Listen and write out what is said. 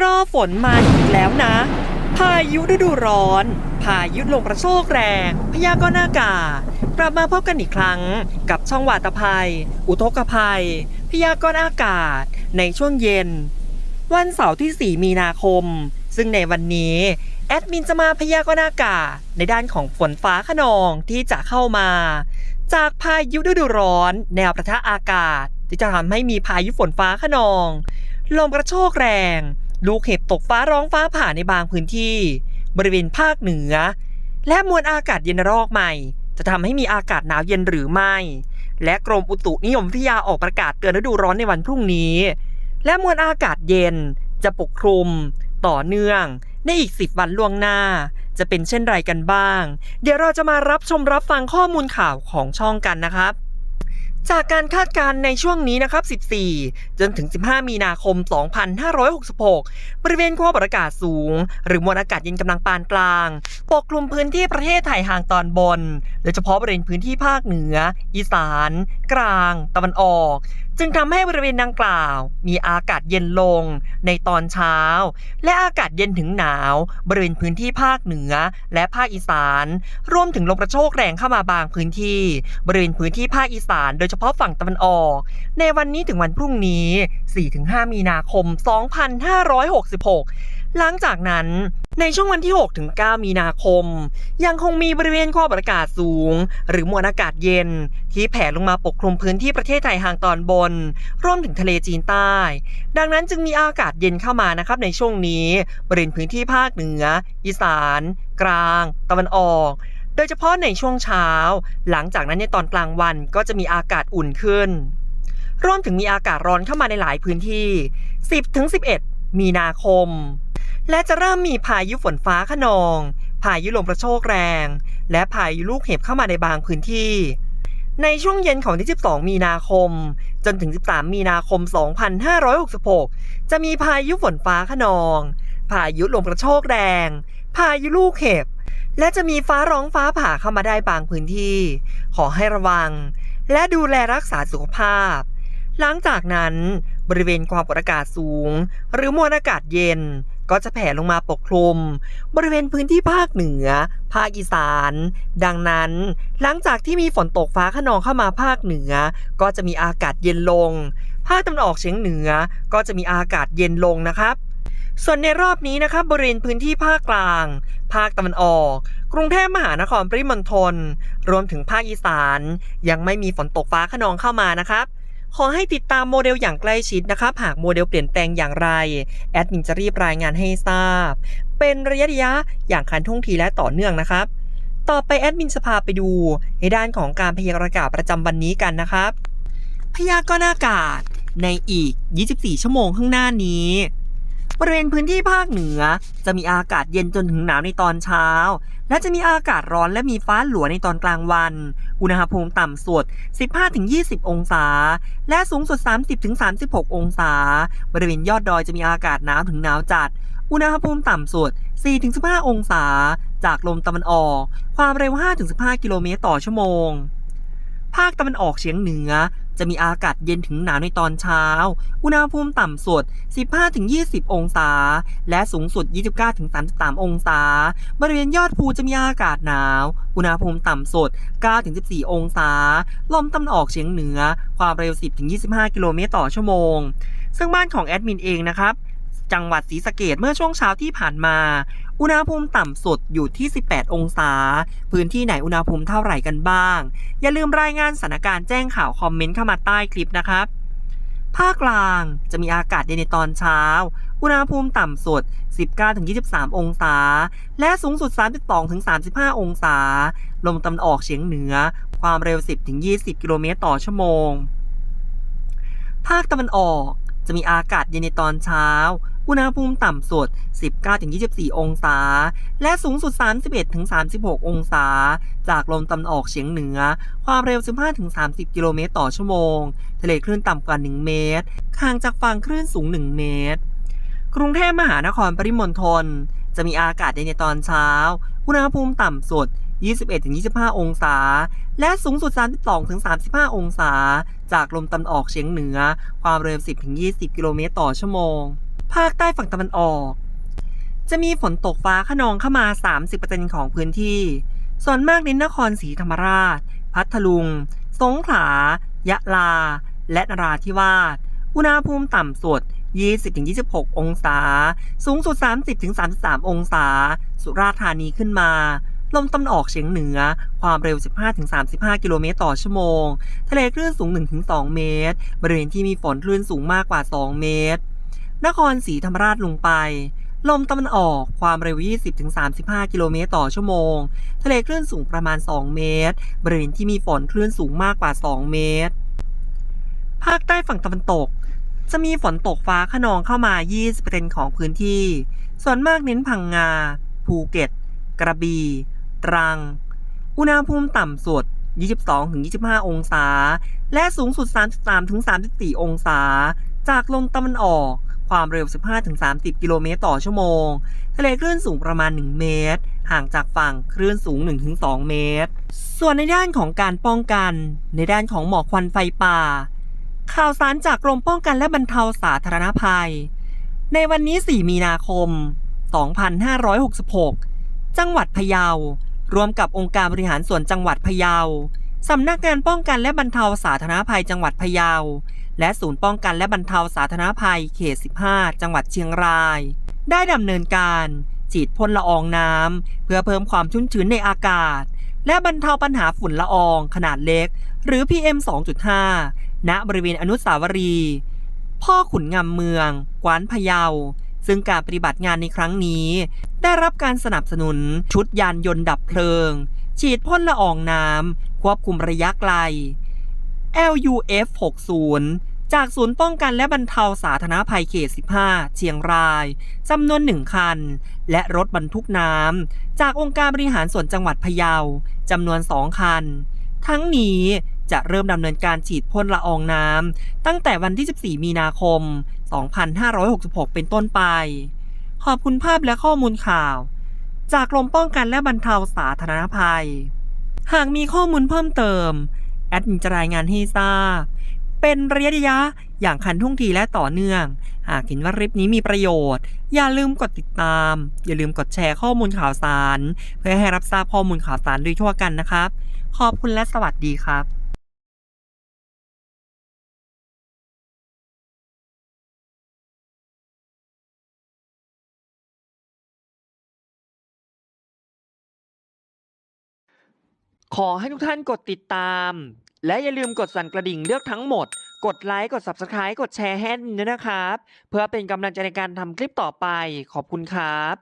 รอบฝนมาอีกแล้วนะพายุฤดูร้อนพายุลมกระโชกแรงพยากรณ์อากาศกลับมาพบกันอีกครั้งกับช่องวาตภัยอุทกภัยพยากรณ์อากาศในช่วงเย็นวันเสาร์ที่ 4 มีนาคมซึ่งในวันนี้แอดมินจะมาพยากรณ์อากาศในด้านของฝนฟ้าคะนองที่จะเข้ามาจากพายุฤดูร้อนแนวปะทะอากาศที่จะทำให้มีพายุฝนฟ้าคะนองลมกระโชกแรงลูกเห็บตกฟ้าร้องฟ้าผ่าในบางพื้นที่บริเวณภาคเหนือและมวลอากาศเย็นระลอกใหม่จะทำให้มีอากาศหนาวเย็นหรือไม่และกรมอุตุนิยมวิทยาออกประกาศเตือนฤดูร้อนในวันพรุ่งนี้และมวลอากาศเย็นจะปกคลุมต่อเนื่องในอีก10 วันล่วงหน้าจะเป็นเช่นไรกันบ้างเดี๋ยวเราจะมารับชมรับฟังข้อมูลข่าวของช่องกันนะครับจากการคาดการณ์ในช่วงนี้นะครับ 14 จนถึง 15 มีนาคม 2566 บริเวณความกดอากาศสูงหรือมวลอากาศเย็นกำลังปานกลางปกคลุมพื้นที่ประเทศไทยทางตอนบนโดยเฉพาะบริเวณพื้นที่ภาคเหนืออีสานกลางตะวันออกจึงทำให้บริเวณดังกล่าวมีอากาศเย็นลงในตอนเช้าและอากาศเย็นถึงหนาวบริเวณพื้นที่ภาคเหนือและภาคอีสานรวมถึงลมกระโชกแรงเข้ามาบางพื้นที่บริเวณพื้นที่ภาคอีสานโดยเฉพาะฝั่งตะวันออกในวันนี้ถึงวันพรุ่งนี้ 4-5 มีนาคม 2566 หลังจากนั้นในช่วงวันที่ 6-9 มีนาคมยังคงมีบริเวณความกดอากาศสูงหรือมวลอากาศเย็นที่แผ่ลงมาปกคลุมพื้นที่ประเทศไทยทางตอนบนรวมถึงทะเลจีนใต้ดังนั้นจึงมีอากาศเย็นเข้ามานะครับในช่วงนี้บริเวณพื้นที่ภาคเหนืออีสานกลางตะวันออกโดยเฉพาะในช่วงเช้าหลังจากนั้นในตอนกลางวันก็จะมีอากาศอุ่นขึ้นรวมถึงมีอากาศร้อนเข้ามาในหลายพื้นที่ 10-11 มีนาคมและจะเริ่มมีพายุฝนฟ้าคะนองพายุลมกระโชกแรงและพายุลูกเห็บเข้ามาในบางพื้นที่ในช่วงเย็นของวันที่ 12 มีนาคมจนถึง 13 มีนาคม 2566 จะมีพายุฝนฟ้าคะนองพายุลมกระโชกแรงพายุลูกเห็บและจะมีฟ้าร้องฟ้าผ่าเข้ามาได้บางพื้นที่ขอให้ระวังและดูแลรักษาสุขภาพหลังจากนั้นบริเวณความกดอากาศสูงหรือมวลอากาศเย็นก็จะแผ่ลงมาปกคลุมบริเวณพื้นที่ภาคเหนือภาคอีสานดังนั้นหลังจากที่มีฝนตกฟ้าคะนองเข้ามาภาคเหนือก็จะมีอากาศเย็นลงภาคตะวันออกเฉียงเหนือก็จะมีอากาศเย็นลงนะครับส่วนในรอบนี้นะครับบริเวณพื้นที่ภาคกลางภาคตะวันออกกรุงเทพมหานครปริมณฑลรวมถึงภาคอีสานยังไม่มีฝนตกฟ้าคะนองเข้ามานะครับขอให้ติดตามโมเดลอย่างใกล้ชิดนะครับหากโมเดลเปลี่ยนแปลงอย่างไรแอดมินจะรีบรายงานให้ทราบเป็นระยะอย่างทันท่วงทีและต่อเนื่องนะครับต่อไปแอดมินจะพาไปดูในด้านของการพยากรณ์อากาศประจำวันนี้กันนะครับพยากรณ์อากาศในอีก 24 ชั่วโมงข้างหน้านี้บริเวณพื้นที่ภาคเหนือจะมีอากาศเย็นจนถึงหนาวในตอนเช้าและจะมีอากาศร้อนและมีฟ้าหลัวในตอนกลางวันอุณหภูมิต่ำสุด 15-20 องศาและสูงสุด 30-36 องศาบริเวณยอดดอยจะมีอากาศหนาวถึงหนาวจัดอุณหภูมิต่ำสุด 4-15 องศาจากลมตะวันออกความเร็ว 5-15 กิโลเมตรต่อชั่วโมงภาคตะวันออกเฉียงเหนือจะมีอากาศเย็นถึงหนาวในตอนเช้าอุณหภูมิต่ำสุด 15-20 องศาและสูงสุด 29-33 องศาบริเวณยอดภูจะมีอากาศหนาวอุณหภูมิต่ำสุด 9-14 องศาลมตะวันออกเฉียงเหนือความเร็ว 10-25 กิโลเมตรต่อชั่วโมงซึ่งบ้านของแอดมินเองนะครับจังหวัดศรีสะเกษเมื่อช่วงเช้าที่ผ่านมาอุณหภูมิต่ำสุดอยู่ที่ 18 องศาพื้นที่ไหนอุณหภูมิเท่าไหร่กันบ้างอย่าลืมรายงานสถานการณ์แจ้งข่าวคอมเมนต์เข้ามาใต้คลิปนะครับภาคกลางจะมีอากาศเย็นในตอนเช้าอุณหภูมิต่ำสุด 19-23 องศาและสูงสุด 32-35 องศาลมตะวันออกเฉียงเหนือความเร็ว 10-20 กิโลเมตรต่อชั่วโมงภาคตะวันออกจะมีอากาศเย็นในตอนเช้าอุณหภูมิต่ำสุด 19-24 องศาและสูงสุด 31-36 องศาจากลมตะวันออกเฉียงเหนือความเร็ว 15-30 กิโลเมตรต่อชั่วโมงทะเลคลื่นต่ำกว่า 1 เมตรห่างจากฝั่งคลื่นสูง 1 เมตรกรุงเทพมหานครปริมณฑลจะมีอากาศเย็นในตอนเช้าอุณหภูมิต่ำสุด 21-25 องศาและสูงสุด 32-35 องศาจากลมตะวันออกเฉียงเหนือความเร็ว 10-20 กิโลเมตรต่อชั่วโมง ภาคใต้ฝั่งตะวันออกจะมีฝนตกฟ้าคะนองเข้ามา 30%ของพื้นที่ ส่วนมากเน้นนครศรีธรรมราช พัทลุง สงขลา ยะลา และนราธิวาส อุณหภูมิต่ำสุด 20-26 องศา สูงสุด 30-33 องศา สุราษฎร์ธานีขึ้นมา ลมตะวันออกเฉียงเหนือ ความเร็ว 15-35 กิโลเมตรต่อชั่วโมง ทะเลคลื่นสูง 1-2 เมตร บริเวณที่มีฝนคลื่นสูงมากกว่า 2 เมตร นครศรีธรรมราชลงไป ลมตะวันออกความเร็ว 20-35 กิโลเมตรต่อชั่วโมง ทะเลคลื่นสูงประมาณ 2 เมตร บริเวณที่มีฝนคลื่นสูงมากกว่า 2 เมตร ภาคใต้ฝั่งตะวันตกจะมีฝนตกฟ้าคะนองเข้ามา 20%ของพื้นที่ ส่วนมากเน้นพังงา ภูเก็ต กระบี่ ตรัง อุณหภูมิต่ำสุด 22-25 องศา และสูงสุด 33-34 องศา จากลมตะวันออกความเร็ว 15-30 กิโลเมตรต่อชั่วโมง ทะเลคลื่นสูงประมาณ 1 เมตร ห่างจากฝั่งคลื่นสูง 1-2 เมตร ส่วนในด้านของการป้องกัน ในด้านของหมอกควันไฟป่า ข่าวสารจากกรมป้องกันและบรรเทาสาธารณภัย ในวันนี้ 4 มีนาคม 2566 จังหวัดพะเยา ร่วมกับองค์การบริหารส่วนจังหวัดพะเยา สำนักงานป้องกันและบรรเทาสาธารณภัยจังหวัดพะเยา และศูนย์ป้องกันและบรรเทาสาธารณภัยเขต 15 จังหวัดเชียงราย ได้ดำเนินการฉีดพ่นละอองน้ำเพื่อเพิ่มความชุ่มชื้นในอากาศ และบรรเทาปัญหาฝุ่นละอองขนาดเล็กหรือ PM 2.5 ณ บริเวณอนุสาวรีย์พ่อขุนงำเมือง กวานพะเยา ซึ่งการปฏิบัติงานในครั้งนี้ ได้รับการสนับสนุนชุดยานยนต์ดับเพลิง ฉีดพ่นละอองน้ำควบคุมระยะไกล LUF 60 จากศูนย์ป้องกันและบรรเทาสาธารณภัยเขต 15 เชียงรายจำนวน 1 คัน และรถบรรทุกน้ำจากองค์การบริหารส่วนจังหวัดพะเยาจำนวน 2 คัน ทั้งนี้จะเริ่มดำเนินการฉีดพ่นละอองน้ำตั้งแต่วันที่ 14 มีนาคม 2566 เป็นต้นไป ขอบคุณภาพและข้อมูลข่าว จากกรมป้องกันและบรรเทาสาธารณภัย หากมีข้อมูลเพิ่มเติม แอดมินจะรายงานให้ทราบ เป็นระยะอย่างทันท่วงทีและต่อเนื่อง หากเห็นว่าคลิปนี้มีประโยชน์ อย่าลืมกดติดตาม อย่าลืมกดแชร์ข้อมูลข่าวสาร เพื่อให้รับทราบข้อมูลข่าวสารโดยทั่วกันนะครับ ขอบคุณและสวัสดีครับขอให้ทุกท่านกดติดตาม และอย่าลืมกดสั่นกระดิ่งเลือกทั้งหมด กดไลค์ กด Subscribe กดแชร์ให้ด้วยนะครับ เพื่อเป็นกำลังใจในการทำคลิปต่อไป ขอบคุณครับ